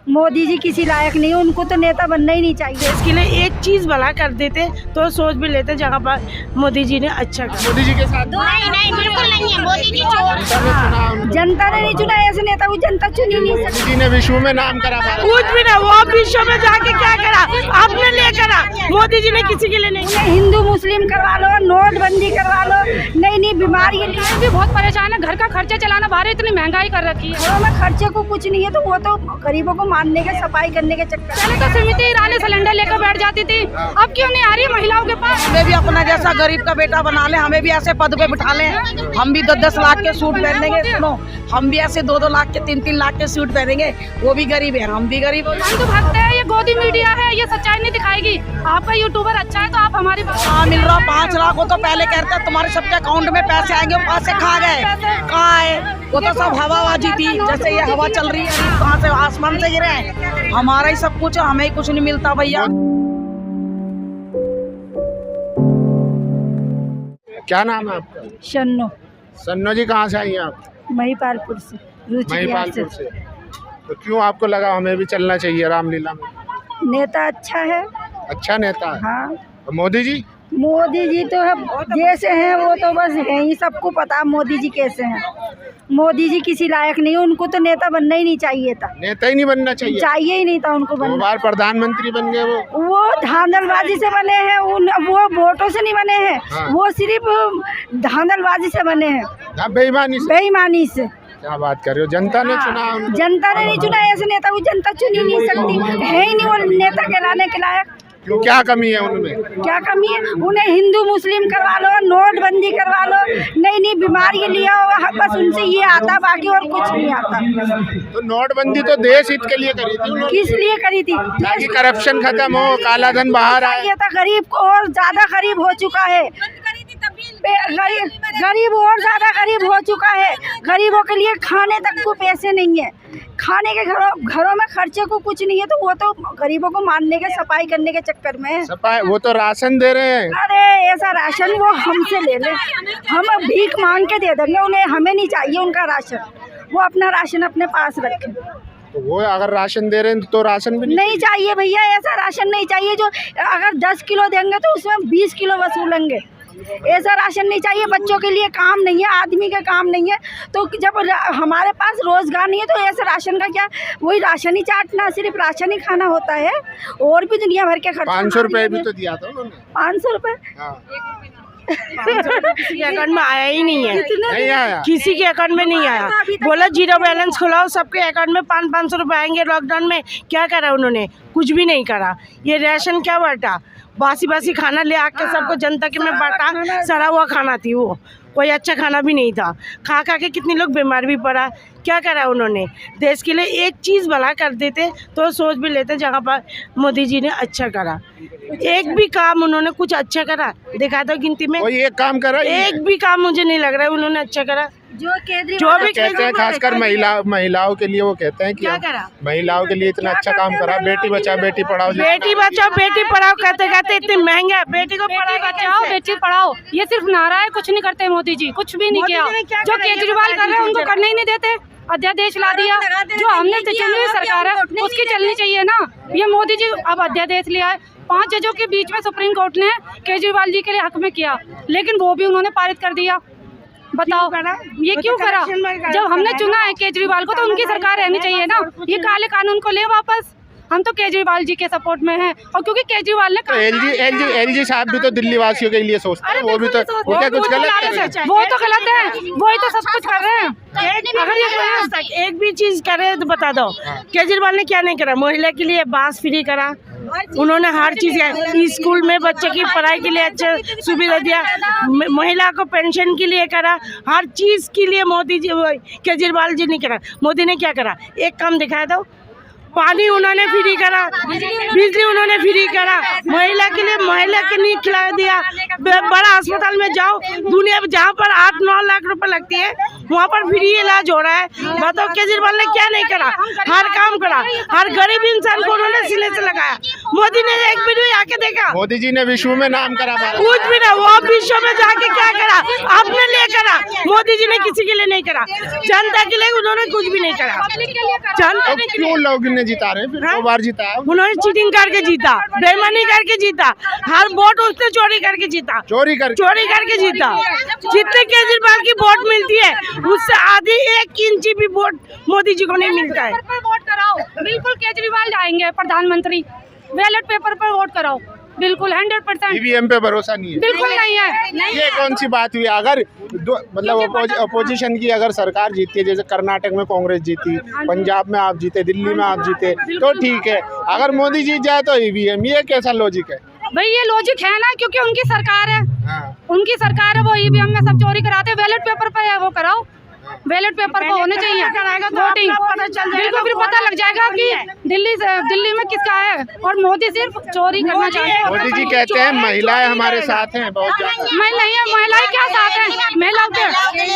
मोदी जी किसी लायक नहीं है, उनको तो नेता बनना ही नहीं चाहिए। देश के लिए एक चीज भला कर देते तो सोच भी लेते, जहाँ पर मोदी जी ने अच्छा किया। मोदी जी के साथ नहीं बिल्कुल नहीं है, मोदी जी चोर। जनता ने नहीं चुना ऐसे नेता को, जनता चुन ही नहीं मोदी सकती। जी ने विश्व में नाम करा भारत। कुछ भी ना, वो विश्व में जाके क्या करा, आपने ले करा, मोदी जी ने किसी के लिए नहीं। उन्हें हिंदू मुस्लिम करवा लो, नोटबंदी करवा लो, नई नई बीमारी के लिए भी बहुत परेशान है। घर का खर्चा चलाना बाहर इतनी महंगाई कर रखी है। घरों में खर्चे को कुछ नहीं है, तो वो तो गरीबों को मारने के, सफाई करने के चक्कर। पहले तो समिति ईरानी सिलेंडर लेकर बैठ जाती थी, अब क्यों नहीं आ रही महिलाओं के पास? हमें भी अपना जैसा गरीब का बेटा बना ले, हमें भी ऐसे पद पे बिठा ले। हम भी 10-10 लाख के सूट पहनेंगे। सुनो, हम भी ऐसे 2-2 लाख के 3-3 लाख के सूट पहनेंगे। वो भी गरीब है, हम भी गरीब है। हम तो भागते हैं, ये गोदी मीडिया है, ये सच्चाई नहीं दिखाएगी। आपका यूट्यूबर अच्छा है तो आप हमारी बात। हाँ, मिल रहा 5 लाख। वो तो पहले कहते हैं तुम्हारे सबके अकाउंट में पैसे आएंगे, वो पैसे कहाँ गए, कहाँ है? वो तो सब हवाबाजी थी। जैसे ये हवा चल रही है, कहाँ से, आसमान से गिरे हैं। हमारा ही सब कुछ है, हमें ही कुछ नहीं मिलता भैया। क्या नाम है आपका? शन्नो, सन्नो जी, कहाँ से आई हैं आप? महिपालपुर से, रुचि महिपालपुर से। तो क्यों आपको लगा हमें भी चलना चाहिए रामलीला में? नेता अच्छा है। अच्छा नेता है। हाँ, और मोदी जी? मोदी जी तो है जैसे हैं, वो तो बस है ही, सबको पता मोदी जी कैसे हैं। मोदी जी किसी लायक नहीं है, उनको तो नेता बनना ही नहीं चाहिए था। नेता ही नहीं बनना चाहिए? चाहिए ही नहीं था उनको 2 बनना। बार प्रधानमंत्री बन गए वो धांधलबाजी से बने हैं, वो वोटों से नहीं बने हैं। हाँ। वो सिर्फ धांधलबाजी से बने हैं, हाँ, बेईमानी से। बेईमानी से। क्या बात कर रहे हो? जनता ने चुना उनको। जनता ने नहीं चुना ऐसे नेता को, जनता चुन ही नहीं सकती, है ही नहीं वो नेता कहलाने के लायक। क्यों, क्या कमी है उनमें? क्या कमी है? उन्हें हिंदू मुस्लिम करवा लो, नोटबंदी करवा लो, नई नई बीमारी लिया हो, बस उनसे ये आता, बाकी और कुछ नहीं आता। तो नोटबंदी तो देश हित के लिए करी थी उन्होंने, किस लिए करी थी? ताकि करप्शन खत्म हो, काला धन बाहर आए। ये तो गरीब को और ज्यादा गरीब हो चुका है, गरीब और ज्यादा गरीब हो चुका है। गरीबों के लिए खाने तक को पैसे नहीं है, खाने के घरों में खर्चे को कुछ नहीं है, तो वो तो गरीबों को मारने के, सफाई करने के चक्कर में। सफाई, वो तो राशन दे रहे हैं। अरे ऐसा राशन वो हमसे ले ले, हम भीख मांग के दे देंगे उन्हें, हमें नहीं चाहिए उनका राशन। वो अपना राशन अपने पास रखें। तो वो अगर राशन दे रहे हैं तो राशन भी नहीं चाहिए भैया, ऐसा राशन नहीं चाहिए जो अगर 10 किलो देंगे तो उसमें 20 किलो वसूलेंगे। ऐसा राशन नहीं चाहिए। बच्चों के लिए काम नहीं है, आदमी का काम नहीं है, तो जब हमारे पास रोजगार नहीं है तो ऐसा राशन का क्या, वही राशन ही चाटना, सिर्फ राशन ही खाना होता है, और भी दुनिया भर के खर्च। 500 रुपए भी तो दिया था उन्होंने। 500 रुपए? हाँ। किसी के अकाउंट में आया ही नहीं है, नहीं आया, किसी के अकाउंट में नहीं आया। बोला जीरो बैलेंस खुलाओ, सबके अकाउंट में 500 रुपए आएंगे। लॉकडाउन में क्या करा उन्होंने? कुछ भी नहीं करा। ये राशन क्या बांटा, बासी खाना ले आके सबको जनता के में बांटा, सड़ा हुआ खाना थी वो, कोई अच्छा खाना भी नहीं था। खा के कितने लोग बीमार भी पड़ा। क्या करा उन्होंने? देश के लिए एक चीज़ भला कर देते तो सोच भी लेते, जहाँ पर मोदी जी ने अच्छा करा। एक भी काम उन्होंने कुछ अच्छा करा दिखा दो गिनती में? कोई एक काम करा? एक भी काम मुझे नहीं लग रहा है उन्होंने अच्छा करा। जो भी कहते हैं, खासकर महिलाओं के लिए वो कहते हैं कि क्या करा? महिलाओं के लिए इतना अच्छा काम करा, बेटी बचाओ बेटी पढ़ाओ। बेटी बचाओ बेटी पढ़ाओ कहते इतने महंगा, बेटी को बचाओ बेटी पढ़ाओ, ये सिर्फ नारा है, कुछ नहीं करते मोदी जी, कुछ भी नहीं किया। जो केजरीवाल कर रहे हैं उनको करने ही नहीं देते, अध्यादेश ला दिया। जो हमने चुनी हुई सरकार है उसकी चलनी चाहिए ना। ये मोदी जी अब अध्यादेश लिया है, 5 जजों के बीच में सुप्रीम कोर्ट ने केजरीवाल जी के लिए हक में किया, लेकिन वो भी उन्होंने पारित कर दिया। बताओ ये क्यों करा? जब हमने चुना है केजरीवाल को तो उनकी सरकार रहनी चाहिए ना। ये काले कानून को ले वापस। हम तो केजरीवाल जी के सपोर्ट में हैं, और क्योंकि केजरीवाल ने एलजी साहब भी तो दिल्ली वासियों के लिए सोचते हैं, वो भी तो वो क्या कुछ गलत कर रहे हैं? वो तो गलत है, वही तो सब कुछ कर रहे हैं। अगर ये एक भी चीज करे तो बता दो। केजरीवाल ने क्या नहीं करा? महिला के लिए बस फ्री करा उन्होंने, हर चीज स्कूल में बच्चे की पढ़ाई के लिए अच्छा सुविधा दिया, महिला को पेंशन के लिए करा, हर चीज के लिए मोदी जी, केजरीवाल जी ने करा। मोदी ने क्या करा? एक काम दिखाया दो। पानी उन्होंने फ्री करा, बिजली उन्होंने फ्री करा, महिला के लिए महिला के लिए खिला दिया। बड़ा अस्पताल में जाओ, दुनिया में जहाँ पर 8-9 लाख रुपए लगती है वहाँ पर फ्री इलाज हो रहा है। बताओ केजरीवाल ने क्या नहीं करा? हर काम करा, हर गरीब इंसान को उन्होंने सिले से लगाया। मोदी ने एक भी नहीं आके देखा। मोदी जी ने विश्व में नाम करा भारत। कुछ भी ना, वो विश्व में जाके क्या करा? आपने ले करा, मोदी जी ने किसी के लिए नहीं करा। जनता के लिए उन्होंने कुछ भी नहीं करा। जनता ने क्यों लोग ने जिता रहे हैं, फिर 2 बार जिता है। उन्होंने चीटिंग करके जीता, बेईमानी करके जीता, हर वोट उसने चोरी करके जीता, चोरी करके जीता। जितने केजरीवाल की वोट मिलती है उससे आधी 1 इंच भी वोट मोदी जी को नहीं मिलता है। पेपर पर वोट कराओ, बिल्कुल केजरीवाल जाएंगे प्रधानमंत्री। बैलेट पेपर पर वोट कराओ, बिल्कुल 100%। ईवीएम पे भरोसा नहीं है, बिल्कुल नहीं है। ये कौन सी बात हुई? अगर मतलब अपोजिशन की अगर सरकार जीतती है, जैसे कर्नाटक में कांग्रेस जीती, पंजाब में आप जीते, दिल्ली में आप जीते, तो ठीक है। अगर मोदी जीत जाए तो ईवीएम, ये कैसा लॉजिक है भाई? ये लॉजिक है ना, क्योंकि उनकी सरकार है। हाँ। उनकी सरकार है, वो ईवीएम में सब चोरी कराते हैं। बैलेट पेपर पर वो कराओ, बैलेट पेपर पर होने चाहिए वोटिंग, बिल्कुल फिर पता लग जाएगा कि दिल्ली में किसका है। और मोदी सिर्फ चोरी करना चाहते हैं। मोदी जी कहते हैं महिलाएं हमारे साथ हैं बहुत ज्यादा। महिलाएं क्या साथ हैं? महिलाओं के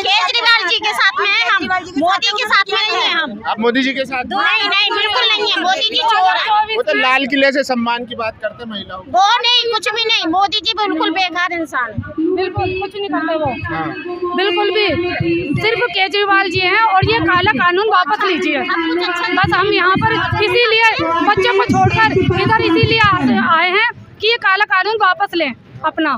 केजरीवाल जी के साथ में है हम, मोदी के साथ में नहीं है हम। आप मोदी जी के साथ? नहीं नहीं, बिल्कुल नहीं है। मोदी जी चोर है। वो तो लाल किले से सम्मान की बात करते हैं महिलाओं को। वो नहीं, कुछ भी नहीं। मोदी जी बिल्कुल बेकार इंसान है, बिल्कुल कुछ नहीं करते वो, हाँ। बिल्कुल भी। सिर्फ केजरीवाल जी हैं और ये काला कानून वापस लीजिए। बस हम यहाँ पर इसीलिए बच्चों को छोड़कर इधर इसीलिए आए हैं कि ये काला कानून वापस लें अपना,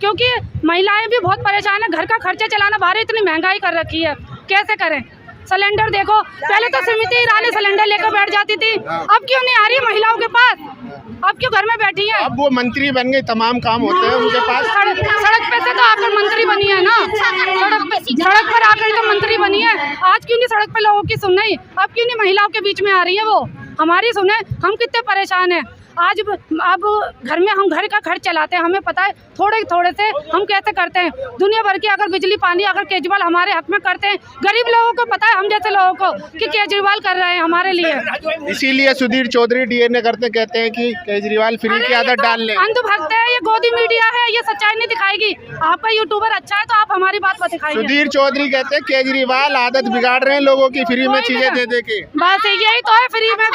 क्योंकि महिलाएं भी बहुत परेशान है। घर का खर्चा चलाना बाहर इतनी महंगाई कर रखी है, कैसे करें? सिलेंडर देखो, पहले तो स्मृति ईरानी सिलेंडर लेकर बैठ जाती थी, अब क्यों नहीं आ रही महिलाओं के पास? अब क्यों घर में बैठी है? अब वो मंत्री बन गए, तमाम काम होते हैं उनके पास। सड़क पे से तो आकर मंत्री बनी है ना, सड़क पर आकर तो मंत्री बनी है। आज क्यों नहीं सड़क पे लोगों की सुनवाई? अब क्यों नहीं महिलाओं के बीच में आ रही है वो? हमारी सुने, हम कितने परेशान हैं। आज अब घर में हम घर का खर्च चलाते हैं, हमें पता है थोड़े से हम कैसे करते हैं। दुनिया भर की अगर बिजली पानी अगर केजरीवाल हमारे हक में करते हैं, गरीब लोगों को पता है, हम जैसे लोगों को, कि केजरीवाल कर रहे हैं हमारे लिए। इसीलिए सुधीर चौधरी डीएनए करते कहते हैं कि केजरीवाल फ्री की आदत डाल ले। अंधभक्त है, ये गोदी मीडिया है, ये सच्चाई नहीं दिखाएगी। आपका यूट्यूबर अच्छा है तो आप हमारी बात दिखाइए। सुधीर चौधरी कहते हैं केजरीवाल आदत बिगाड़ रहे हैं लोगों की, फ्री में चीजें दे के। बस यही तो है, फ्री में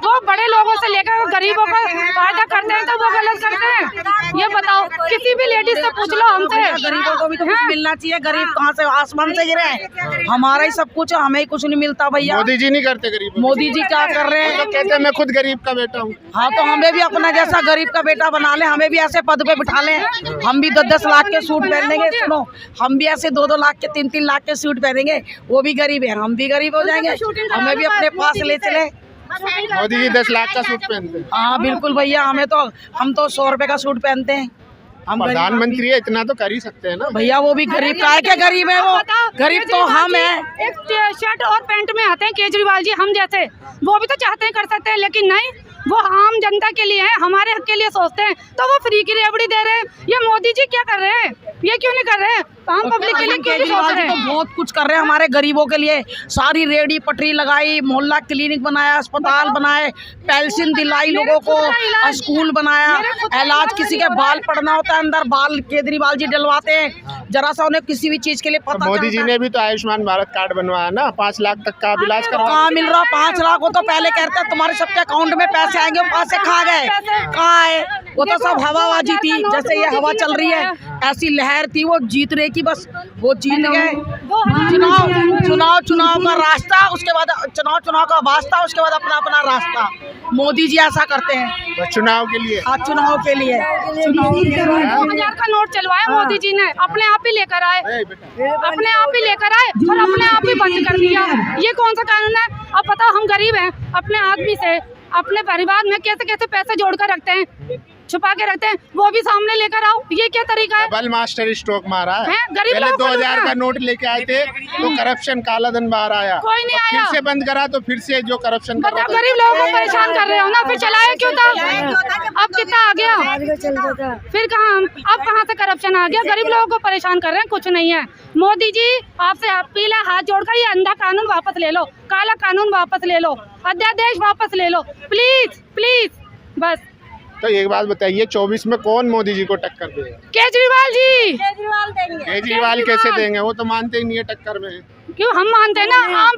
वो बड़े लोगों से लेकर गरीबों को फायदा करते हैं तो वो गलत करते हैं। ये बताओ, किसी भी लेडीज से पूछ लो हमसे। गरीबों को भी तो कुछ मिलना चाहिए। गरीब कहाँ से आसमान से गिरे हैं? हमारा ही सब कुछ है, हमें ही कुछ नहीं मिलता भैया। मोदी जी नहीं करते गरीब? मोदी जी क्या कर रहे हैं? तो कहते हैं मैं खुद गरीब का बेटा हूँ। हाँ, तो हमें भी अपना जैसा गरीब का बेटा बना ले, हमें भी ऐसे पद पे बिठा लें। हम भी 10-10 लाख के सूट पहनेंगे। सुनो, हम भी ऐसे 2-2 लाख के 3-3 लाख के सूट पहनेंगे। वो भी गरीब है, हम भी गरीब हो जाएंगे। हमें भी अपने पास ले चले। मोदी जी 10 लाख का सूट पहनते हैं। हाँ बिल्कुल भैया, हम तो 100 रुपए का सूट पहनते हैं। हम प्रधानमंत्री है, इतना तो कर ही सकते हैं ना भैया। वो भी गरीब का है, क्या गरीब है वो? गरीब तो हम है। एक शर्ट और पैंट में आते हैं केजरीवाल जी, हम जैसे, वो भी तो चाहते हैं कर सकते हैं, लेकिन नहीं, वो आम जनता के लिए है, हमारे हक के लिए सोचते हैं, तो वो फ्री की रेवड़ी दे रहे हैं। ये मोदी जी क्या कर रहे हैं? ये क्यों नहीं कर रहे हैं? आम पब्लिक के लिए क्यों नहीं सोच रहे हैं? तो बहुत कुछ कर रहे हैं हमारे गरीबों के लिए। सारी रेडी पटरी लगाई, मोहल्ला क्लिनिक बनाया, अस्पताल बनाए, पेंशन दिलाई लोगों को, स्कूल बनाया, इलाज किसी के बाल पड़ना होता है अंदर, बाल केजरीवाल जी डलवाते हैं। जरा सा उन्हें किसी भी चीज के लिए पता। मोदी जी ने भी तो आयुष्मान भारत कार्ड बनवाया ना, 5 लाख तक का इलाज करवा। कहाँ मिल रहा 5 लाख? वो तो पहले कहते हैं तुम्हारे सबके अकाउंट में पैसे आएंगे, वो पैसे खा गए, कहाँ है? वो तो सब हवाबाजी थी, जैसे ये हवा चल रही है ऐसी लहर थी। वो जीत रही की बस, वो जीत गए। चुनाव का रास्ता, उसके बाद चुनाव का वास्ता, उसके बाद अपना रास्ता। मोदी जी ऐसा करते हैं बस चुनाव के लिए। हाँ, चुनाव के लिए 2000 का नोट चलवाया मोदी जी ने, अपने आप ही लेकर आए, अपने आप ही लेकर आए और अपने आप ही बंद कर दिया। ये कौन सा कानून है? अब बताओ, हम गरीब हैं, अपने आदमी से, अपने परिवार में कैसे कैसे पैसे जोड़ कर रखते हैं, छुपा के रखते हैं, वो भी सामने लेकर आओ। ये क्या तरीका है? डबल मास्टर स्ट्रोक मारा है। गरीब पहले लोगों को 2000 का नोट लेके आए थे तो करप्शन काला धन बाहर आया, कोई नहीं आया। फिर से बंद करा तो फिर से जो करप्शन कर रहा था। गरीब लोगों को परेशान कर रहे हो ना, फिर चलाया क्यों था? अब कितना आ गया? फिर कहाँ से करप्शन आ गया? गरीब लोगों को परेशान कर रहे हैं, कुछ नहीं है। मोदी जी आपसे अपील है, हाथ जोड़कर ये अंधा कानून वापस ले लो, काला कानून वापस ले लो, अध्यादेश वापस ले लो, प्लीज प्लीज। बस तो एक बात बताइए, 24 में कौन मोदी जी को टक्कर देगा? केजरीवाल जी। केजरीवाल कैसे देंगे? वो तो मानते ही नहीं है टक्कर में। क्यों? हम मानते हैं ना। आम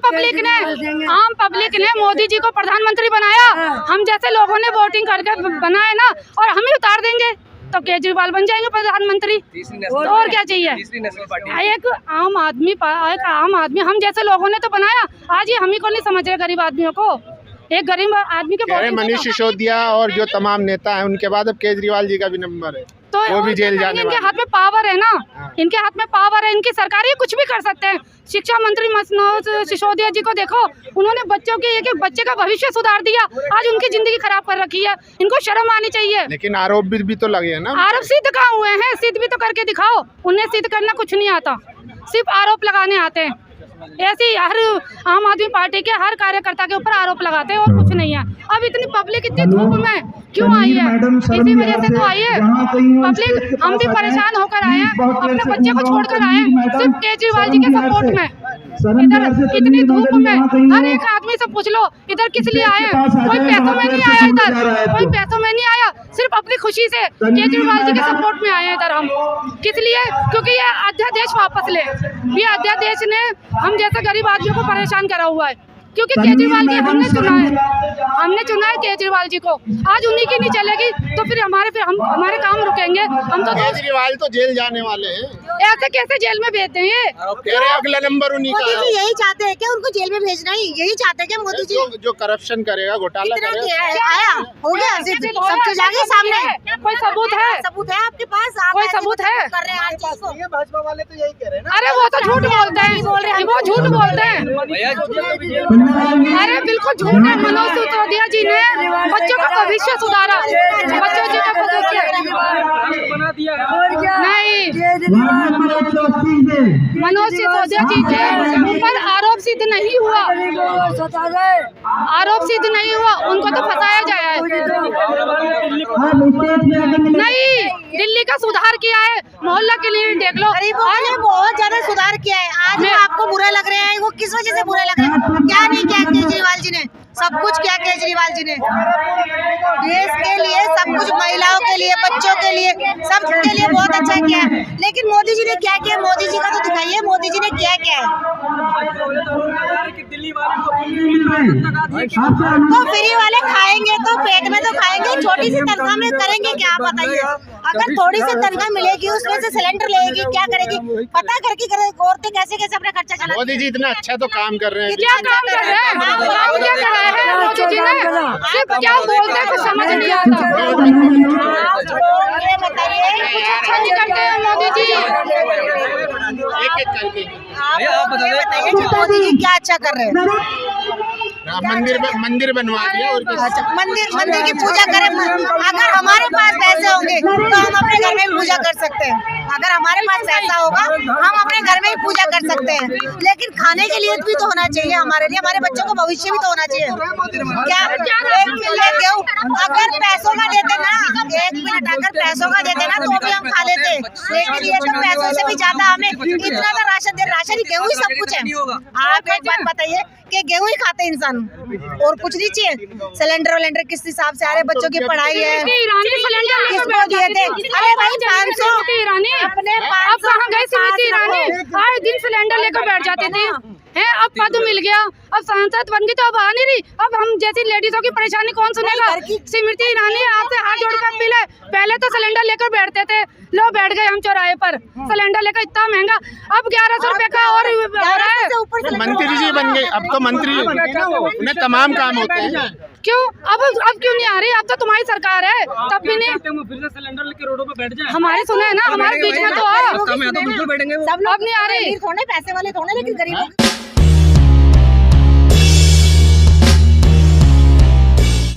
पब्लिक ने मोदी जी को प्रधानमंत्री बनाया, हम जैसे लोगों ने वोटिंग करके बनाया ना, और हम ही उतार देंगे तो केजरीवाल बन जाएंगे प्रधानमंत्री। तो और क्या चाहिए? एक आम आदमी हम जैसे लोगों ने तो बनाया, आज ये हम ही को नहीं समझ रहे गरीब आदमियों को। एक गरीब आदमी के body में मनीष सिसोदिया और जो तमाम नेता हैं उनके बाद अब केजरीवाल जी का भी नंबर है, तो वो भी जेल जाने इनके वाले। हाथ में पावर है ना, इनके हाथ में पावर है, इनकी सरकार ही कुछ भी कर सकते हैं। शिक्षा मंत्री मनोज सिसोदिया जी को देखो, उन्होंने बच्चों के एक बच्चे का भविष्य सुधार दिया, आज उनकी जिंदगी खराब कर रखी है। इनको शर्म आनी चाहिए। लेकिन आरोप भी तो लगे हैं ना। आरोप सिद्ध कहाँ हुए हैं? सिद्ध भी तो करके दिखाओ। उन्हें सिद्ध करना कुछ नहीं आता, सिर्फ आरोप लगाने आते हैं। ऐसे ही हर आम आदमी पार्टी के हर कार्यकर्ता के ऊपर आरोप लगाते हैं और कुछ नहीं है। अब इतनी पब्लिक इतनी धूप में क्यों आई है? इसी वजह से तो आई है पब्लिक। हम भी परेशान होकर आए हैं, अपने बच्चे को छोड़कर आए हैं सिर्फ केजरीवाल जी के सपोर्ट में। इधर इतनी धूप में हर एक आदमी से पूछ लो इधर किस लिए आए हैं? कोई पैसों में नहीं आया, इधर कोई पैसों में नहीं आया, सिर्फ अपनी खुशी से केजरीवाल जी के सपोर्ट में आए हैं इधर। हम किस लिए? क्योंकि ये अध्यादेश वापस ले। ये अध्यादेश ने हम जैसे गरीब आदमियों को परेशान करा हुआ है, क्योंकि केजरीवाल जी हमने चुना है केजरीवाल जी को। आज उन्हीं की नहीं चलेगी तो फिर हमारे काम रुकेंगे। हम तो केजरीवाल तो जेल जाने वाले हैं, ऐसे कैसे जेल में भेजते हैं? अगला नंबर उन्हीं का है। यही चाहते हैं क्या उनको जेल में भेजना? ही यही चाहते हैं क्या मोदी जी? जो करप्शन करेगा, घोटाला करेगा, आया हो गया, सब चीज आ गई सामने। कोई सबूत है? सबूत है आपके पास? आप कोई सबूत है? कर रहे हैं हर चीज को। भाजपा वाले तो यही कह रहे हैं ना। अरे वो तो झूठ बोलते हैं, वो झूठ बोलते हैं। अरे बिल्कुल झूठ है। मनोज सिसोदिया जी ने बच्चों का भविष्य सुधारा, बच्चों जी का भविष्य नहीं। मनोज सिसोदिया जी के ऊपर आरोप सिद्ध नहीं हुआ, आरोप सिद्ध नहीं हुआ, उनको तो फंसाया जाए है। नहीं, दिल्ली का सुधार किया है, मोहल्ला के लिए देख लो। गरीबों ने बहुत ज्यादा सुधार किया है। आज आपको बुरा लग रहा है, वो किस वजह से बुरा लग रहा है? क्या नहीं किया केजरीवाल जी ने? सब कुछ किया केजरीवाल जी ने देश के लिए, सब कुछ महिलाओं के लिए, बच्चों के लिए, सब के लिए बहुत अच्छा किया। लेकिन मोदी जी ने क्या किया? मोदी जी का तो दिखाइए, मोदी जी ने क्या किया है? तो फ्री वाले खाएंगे तो पेट में तो खाएंगे, छोटी सी तनख्वाह में करेंगे क्या? आप बताइए। अगर थोड़ी सी तनख्वाह मिलेगी उसमें से सिलेंडर लेगी, क्या करेगी? पता करके औरतें कैसे कैसे अपना खर्चा चला। मोदी जी इतना अच्छा तो काम कर रहे हैं। क्या काम कर रहे हैं? काम क्या कर रहे हैं मोदी जी ने? सिर्फ क्या बोलते हैं कुछ समझ नहीं आता। ये बताइए, कुछ अच्छा नहीं करते हैं मोदी जी। एक करके आप बताइए कि मोदी जी क्या अच्छा कर रहे हैं? मंदिर बनवा दिया और अच्छा, मंदिर की पूजा करें। अगर हमारे पास पैसे होंगे तो हम अपने घर में ही पूजा कर सकते हैं। अगर हमारे पास पैसा होगा हम अपने घर में ही पूजा कर सकते हैं। लेकिन खाने के लिए भी तो होना चाहिए हमारे लिए, हमारे बच्चों का भविष्य भी तो होना चाहिए। क्या एक मिनट गेहूँ अगर पैसों का देते ना, 1 मिनट अगर पैसों का देते ना तो भी हम खा लेते। लेकिन ये तो पैसों से भी ज्यादा हमें इतना तो राशन दे। राशन ही गेहूँ ही सब कुछ है। आप एक बात बताइए कि गेहूँ ही खाते इंसान और कुछ नहीं चाहिए? सिलेंडर किस हिसाब से आ रहे? बच्चों की पढ़ाई है, किसको दिए थे? अरे भाई 500 अपने अब कहाँ गए स्मृति ईरानी? आए दिन सिलेंडर लेकर बैठ जाती थी है। अब पद मिल गया, अब सांसद बन गई तो अब आ नहीं रही। अब हम जैसी लेडीजों की परेशानी कौन सुनेगा? स्मृति ईरानी आपसे हाथ जोड़कर अपील है, पहले तो सिलेंडर लेकर बैठते थे, लो बैठ गए हम चौराहे पर सिलेंडर लेकर, इतना महंगा। अब 1100 रुपए का और हो रहा है। मंत्री जी बन गए, अब तो मंत्री उन्हें तमाम काम होते हैं। क्यों अब क्यों नहीं आ रही? अब तो तुम्हारी सरकार है, तब भी नहीं। फिर से सिलेंडर लेके रोडों पे बैठ जाए। हमारे सुने है ना, हमारे बीच में तो बिल्कुल बैठेंगे। अब नहीं आ रही। थोड़े पैसे वाले थोड़े, लेकिन गरीबों